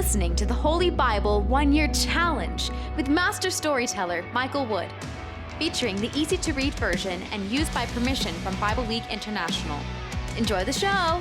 listening to the Holy Bible 1-Year Challenge with Master Storyteller Michael Wood, featuring the easy-to-read version and used by permission from Bible League International. Enjoy the show!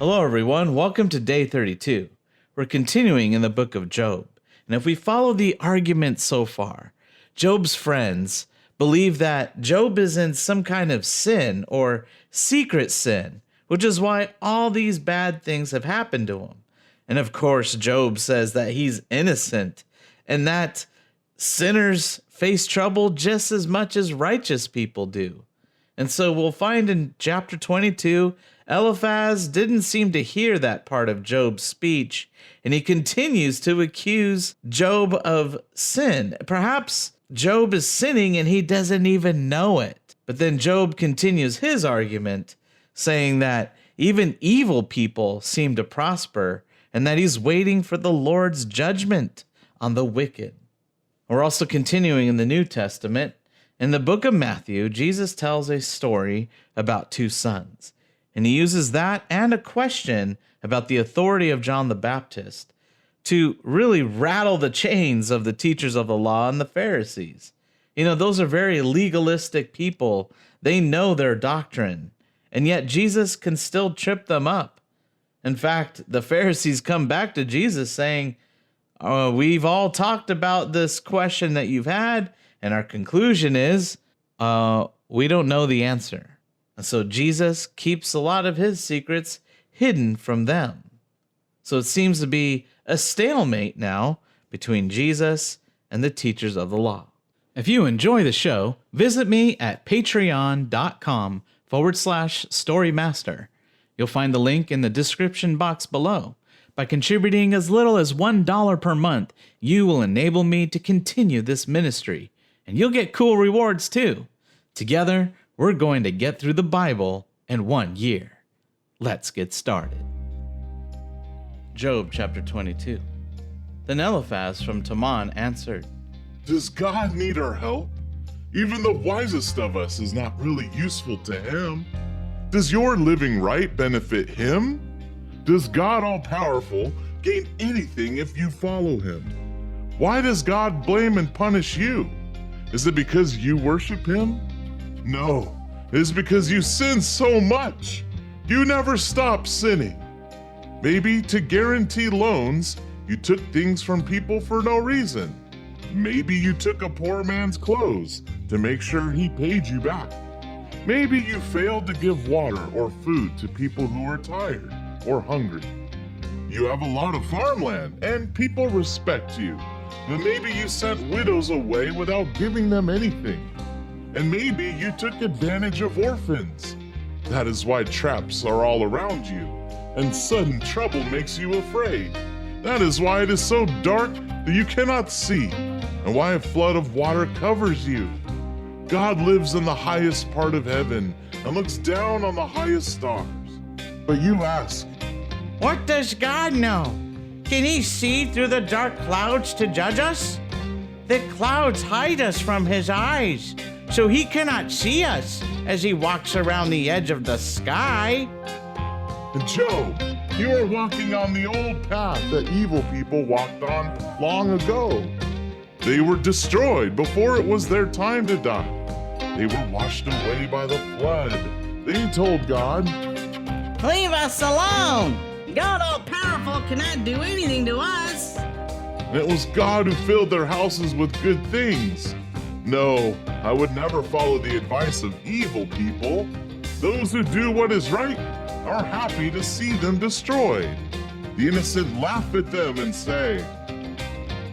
Hello everyone, welcome to day 32. We're continuing in the book of Job, and if we follow the argument so far, Job's friends believe that Job is in some kind of sin or secret sin, which is why all these bad things have happened to him. And of course, Job says that he's innocent and that sinners face trouble just as much as righteous people do. And so we'll find in chapter 22, Eliphaz didn't seem to hear that part of Job's speech, and he continues to accuse Job of sin. Perhaps Job is sinning and he doesn't even know it. But then Job continues his argument, saying that even evil people seem to prosper and that he's waiting for the Lord's judgment on the wicked. We're also continuing in the New Testament. In the book of Matthew, Jesus tells a story about two sons, and he uses that and a question about the authority of John the Baptist to really rattle the chains of the teachers of the law and the Pharisees. You know, those are very legalistic people. They know their doctrine. And yet Jesus can still trip them up. In fact, the Pharisees come back to Jesus saying, we've all talked about this question that you've had, and our conclusion is, we don't know the answer. And so Jesus keeps a lot of his secrets hidden from them. So it seems to be a stalemate now between Jesus and the teachers of the law. If you enjoy the show, visit me at patreon.com/storymaster. You'll find the link in the description box below. By contributing as little as $1 per month, you will enable me to continue this ministry, and you'll get cool rewards too. Together, we're going to get through the Bible in 1 year. Let's get started. Job chapter 22. Then Eliphaz from Teman answered, Does God need our help? Even the wisest of us is not really useful to him. Does your living right benefit him? Does God all-powerful gain anything if you follow him? Why does God blame and punish you? Is it because you worship him? No, it is because you sin so much. You never stop sinning. Maybe to guarantee loans, you took things from people for no reason. Maybe you took a poor man's clothes to make sure he paid you back. Maybe you failed to give water or food to people who are tired or hungry. You have a lot of farmland and people respect you, but maybe you sent widows away without giving them anything. And maybe you took advantage of orphans. That is why traps are all around you, and sudden trouble makes you afraid. That is why it is so dark that you cannot see, and why a flood of water covers you. God lives in the highest part of heaven and looks down on the highest stars. But you ask, what does God know? Can he see through the dark clouds to judge us? The clouds hide us from his eyes, so he cannot see us as he walks around the edge of the sky. Job, you are walking on the old path that evil people walked on long ago. They were destroyed before it was their time to die. They were washed away by the flood. They told God, Leave us alone! God all-powerful cannot do anything to us. And it was God who filled their houses with good things. No, I would never follow the advice of evil people. Those who do what is right are happy to see them destroyed. The innocent laugh at them and say,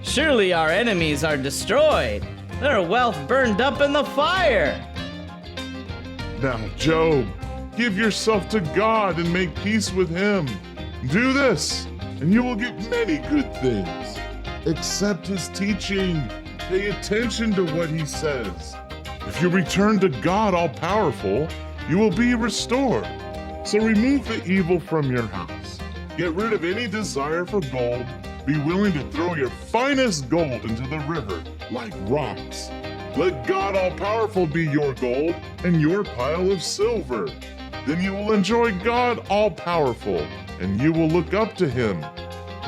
Surely our enemies are destroyed, their wealth burned up in the fire. Now, Job, give yourself to God and make peace with him. Do this, and you will get many good things. Accept his teaching. Pay attention to what he says. If you return to God all-powerful, you will be restored. So remove the evil from your house. Get rid of any desire for gold. Be willing to throw your finest gold into the river like rocks. Let God all-powerful be your gold and your pile of silver. Then you will enjoy God all-powerful and you will look up to him.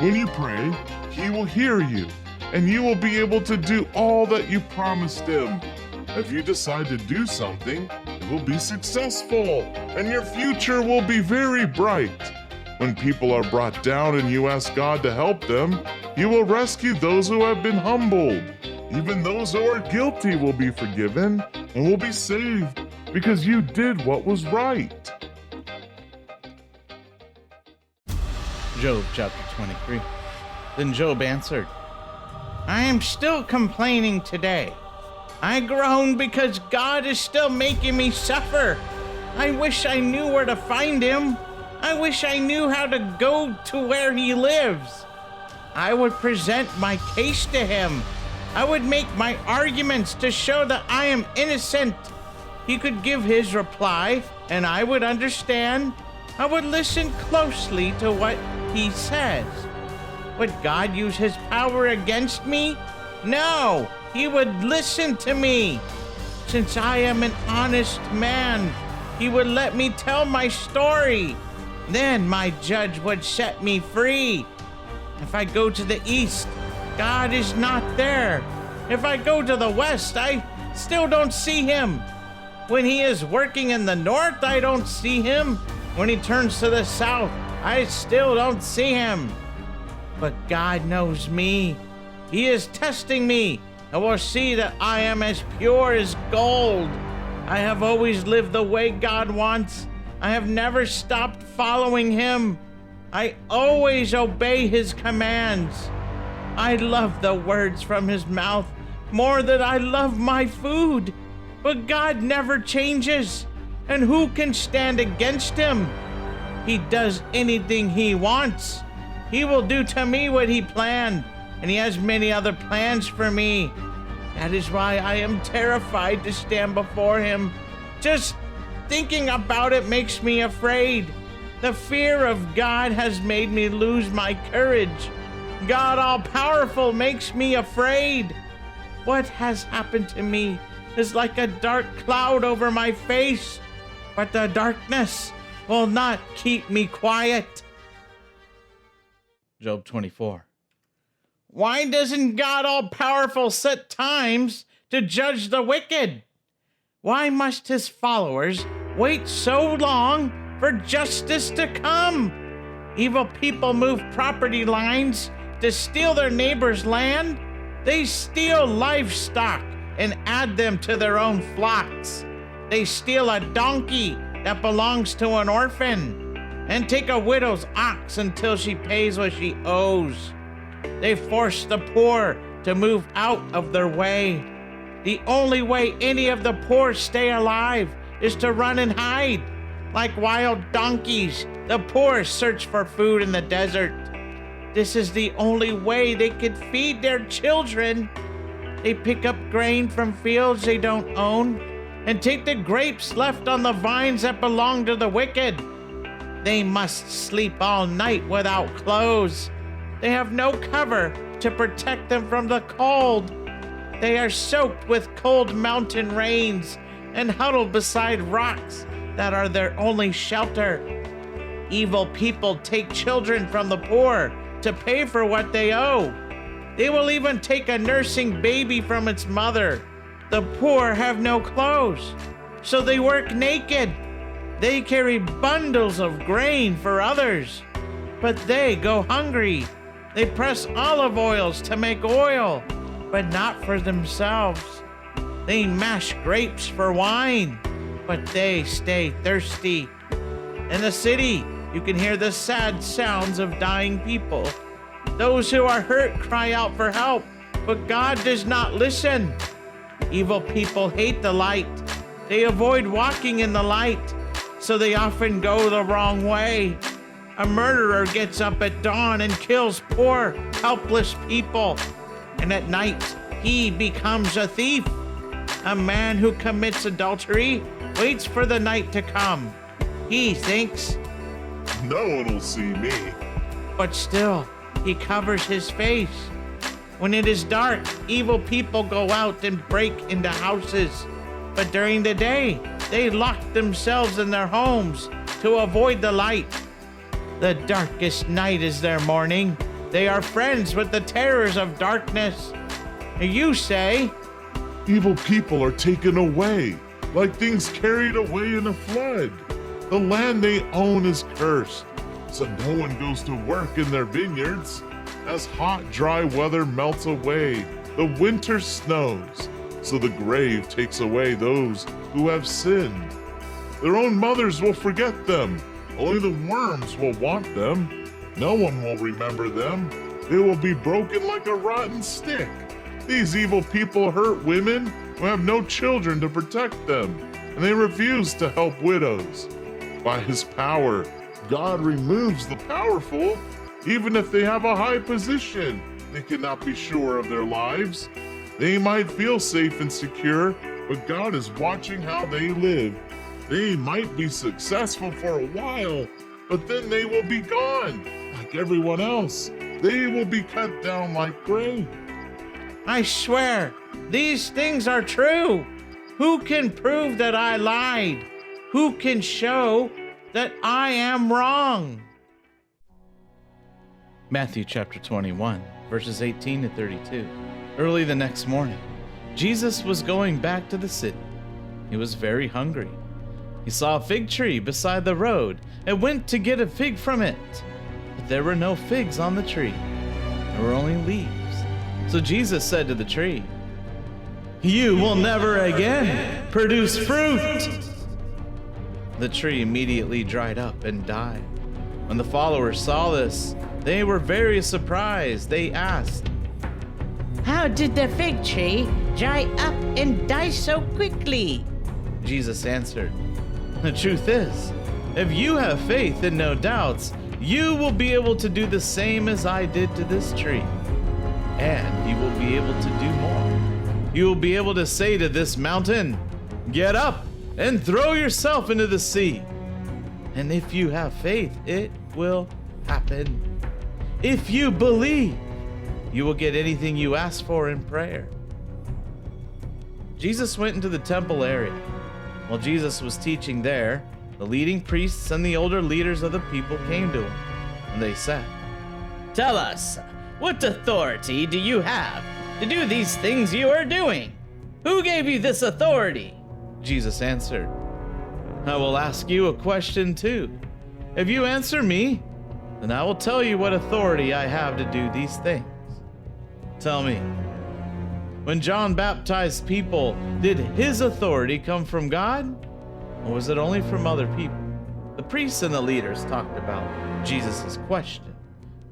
When you pray, he will hear you, and you will be able to do all that you promised him. If you decide to do something, it will be successful, and your future will be very bright. When people are brought down and you ask God to help them, he will rescue those who have been humbled. Even those who are guilty will be forgiven and will be saved because you did what was right. Job chapter 23. Then Job answered, I am still complaining today. I groan because God is still making me suffer. I wish I knew where to find him. I wish I knew how to go to where he lives. I would present my case to him. I would make my arguments to show that I am innocent. He could give his reply, and I would understand. I would listen closely to what he says. Would God use his power against me? No, he would listen to me. Since I am an honest man, he would let me tell my story. Then my judge would set me free. If I go to the east, God is not there. If I go to the west, I still don't see him. When he is working in the north, I don't see him. When he turns to the south, I still don't see him. But God knows me. He is testing me and will see that I am as pure as gold. I have always lived the way God wants. I have never stopped following him. I always obey his commands. I love the words from his mouth more than I love my food. But God never changes, and who can stand against him? He does anything he wants. He will do to me what he planned, and he has many other plans for me. That is why I am terrified to stand before him. Just thinking about it makes me afraid. The fear of God has made me lose my courage. God all-powerful makes me afraid. What has happened to me is like a dark cloud over my face, but the darkness will not keep me quiet. Job 24. Why doesn't God all-powerful set times to judge the wicked? Why must his followers wait so long for justice to come? Evil people move property lines to steal their neighbor's land. They steal livestock and add them to their own flocks. They steal a donkey that belongs to an orphan and take a widow's ox until she pays what she owes. They force the poor to move out of their way. The only way any of the poor stay alive is to run and hide. Like wild donkeys, the poor search for food in the desert. This is the only way they could feed their children. They pick up grain from fields they don't own and take the grapes left on the vines that belong to the wicked. They must sleep all night without clothes. They have no cover to protect them from the cold. They are soaked with cold mountain rains and huddled beside rocks that are their only shelter. Evil people take children from the poor to pay for what they owe. They will even take a nursing baby from its mother. The poor have no clothes, so they work naked. They carry bundles of grain for others, but they go hungry. They press olive oils to make oil, but not for themselves. They mash grapes for wine, but they stay thirsty. In the city, you can hear the sad sounds of dying people. Those who are hurt cry out for help, but God does not listen. Evil people hate the light. They avoid walking in the light, so they often go the wrong way. A murderer gets up at dawn and kills poor, helpless people. And at night, he becomes a thief. A man who commits adultery waits for the night to come. He thinks, No one will see me. but still, he covers his face. When it is dark, evil people go out and break into houses. But during the day, they lock themselves in their homes to avoid the light. The darkest night is their morning. They are friends with the terrors of darkness. You say, Evil people are taken away, like things carried away in a flood. The land they own is cursed, so no one goes to work in their vineyards. As hot, dry weather melts away the winter snows, so the grave takes away those who have sinned. Their own mothers will forget them. Only the worms will want them. No one will remember them. They will be broken like a rotten stick. These evil people hurt women who have no children to protect them, and they refuse to help widows. By his power, God removes the powerful. Even if they have a high position, they cannot be sure of their lives. They might feel safe and secure, but God is watching how they live. They might be successful for a while, but then they will be gone. Like everyone else, they will be cut down like grain. I swear, these things are true. Who can prove that I lied? Who can show that I am wrong? Matthew chapter 21, verses 18 to 32. Early the next morning, Jesus was going back to the city. He was very hungry. He saw a fig tree beside the road and went to get a fig from it. But there were no figs on the tree. There were only leaves. So Jesus said to the tree, "You will never again produce fruit." The tree immediately dried up and died. When the followers saw this, they were very surprised. They asked, How did the fig tree dry up and die so quickly? Jesus answered, "The truth is, if you have faith and no doubts, you will be able to do the same as I did to this tree. And you will be able to do more. You will be able to say to this mountain, 'Get up and throw yourself into the sea.' And if you have faith, it will happen. If you believe, you will get anything you ask for in prayer." Jesus went into the temple area. While Jesus was teaching there, the leading priests and the older leaders of the people came to him, and they said, Tell us, what authority do you have to do these things you are doing? Who gave you this authority? Jesus answered, "I will ask you a question too. If you answer me, then I will tell you what authority I have to do these things. Tell me, when John baptized people, did his authority come from God, or was it only from other people?" The priests and the leaders talked about Jesus' question.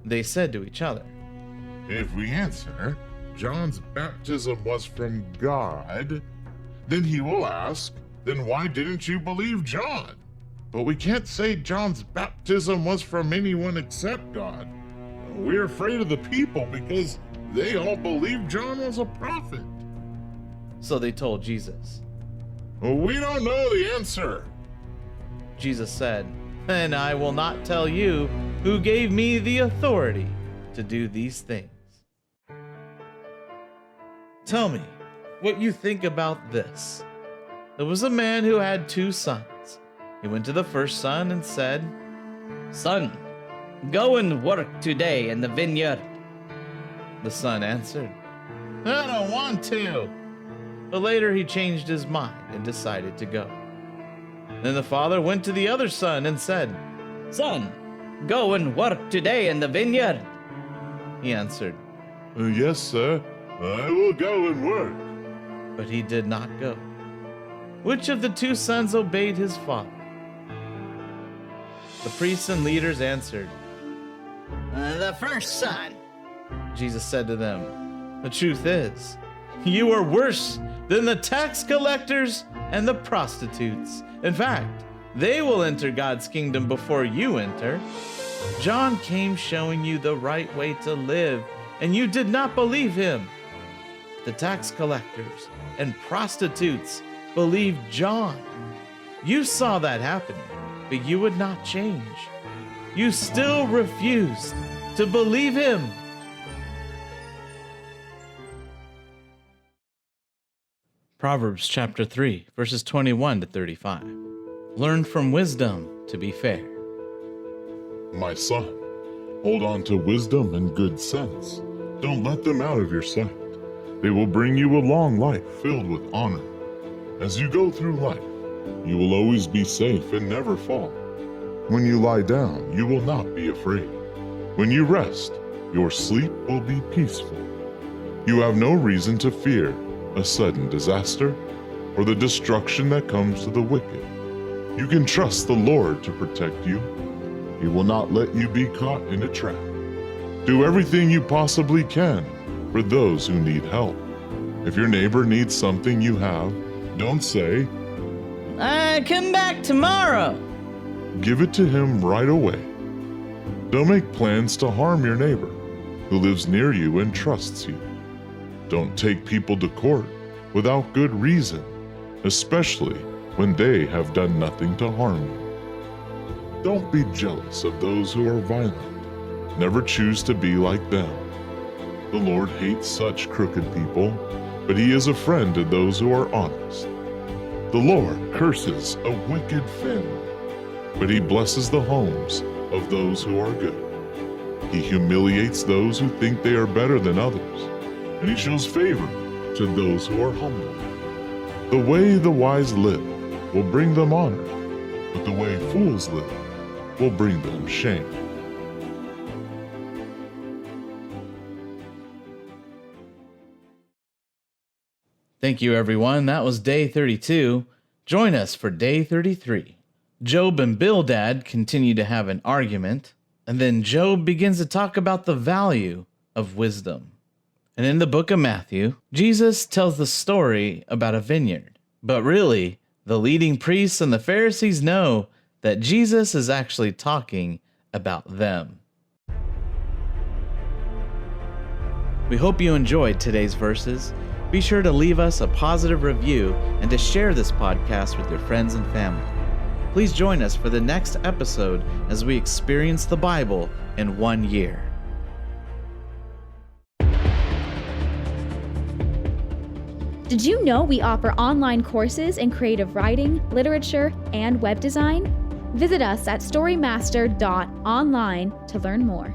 They said to each other, If we answer, John's baptism was from God, then he will ask, then why didn't you believe John? But we can't say John's baptism was from anyone except God. We're afraid of the people because they all believe John was a prophet. So they told Jesus. We don't know the answer. Jesus said, "Then I will not tell you who gave me the authority to do these things." Tell me what you think about this. There was a man who had 2 sons. He went to the first son and said, Son, go and work today in the vineyard. The son answered, "I don't want to." But later he changed his mind and decided to go. Then the father went to the other son and said, Son, go and work today in the vineyard. He answered, Yes, sir. I will go and work. but he did not go. Which of the 2 sons obeyed his father? The priests and leaders answered. The first son. Jesus said to them, "The truth is, you are worse than the tax collectors and the prostitutes. In fact, they will enter God's kingdom before you enter. John came showing you the right way to live, and you did not believe him. The tax collectors and prostitutes believed John. You saw that happen, but you would not change. You still refused to believe him." Proverbs chapter 3, verses 21 to 35. Learn from wisdom to be fair. My son, hold on to wisdom and good sense. Don't let them out of your sight. They will bring you a long life filled with honor. As you go through life, you will always be safe and never fall. When you lie down, you will not be afraid. When you rest, your sleep will be peaceful. You have no reason to fear a sudden disaster or the destruction that comes to the wicked. You can trust the Lord to protect you. He will not let you be caught in a trap. Do everything you possibly can for those who need help. If your neighbor needs something you have, don't say, Come back tomorrow. give it to him right away. Don't make plans to harm your neighbor who lives near you and trusts you. Don't take people to court without good reason, especially when they have done nothing to harm you. Don't be jealous of those who are violent. Never choose to be like them. The Lord hates such crooked people, but he is a friend to those who are honest. The Lord curses a wicked family, but he blesses the homes of those who are good. He humiliates those who think they are better than others, and he shows favor to those who are humble. The way the wise live will bring them honor, but the way fools live will bring them shame. Thank you, everyone. That was day 32. Join us for day 33. Job and Bildad continue to have an argument, and then Job begins to talk about the value of wisdom. And in the book of Matthew, Jesus tells the story about a vineyard. But really, the leading priests and the Pharisees know that Jesus is actually talking about them. We hope you enjoyed today's verses. Be sure to leave us a positive review and to share this podcast with your friends and family. Please join us for the next episode as we experience the Bible in 1 year. Did you know we offer online courses in creative writing, literature, and web design? Visit us at storymaster.online to learn more.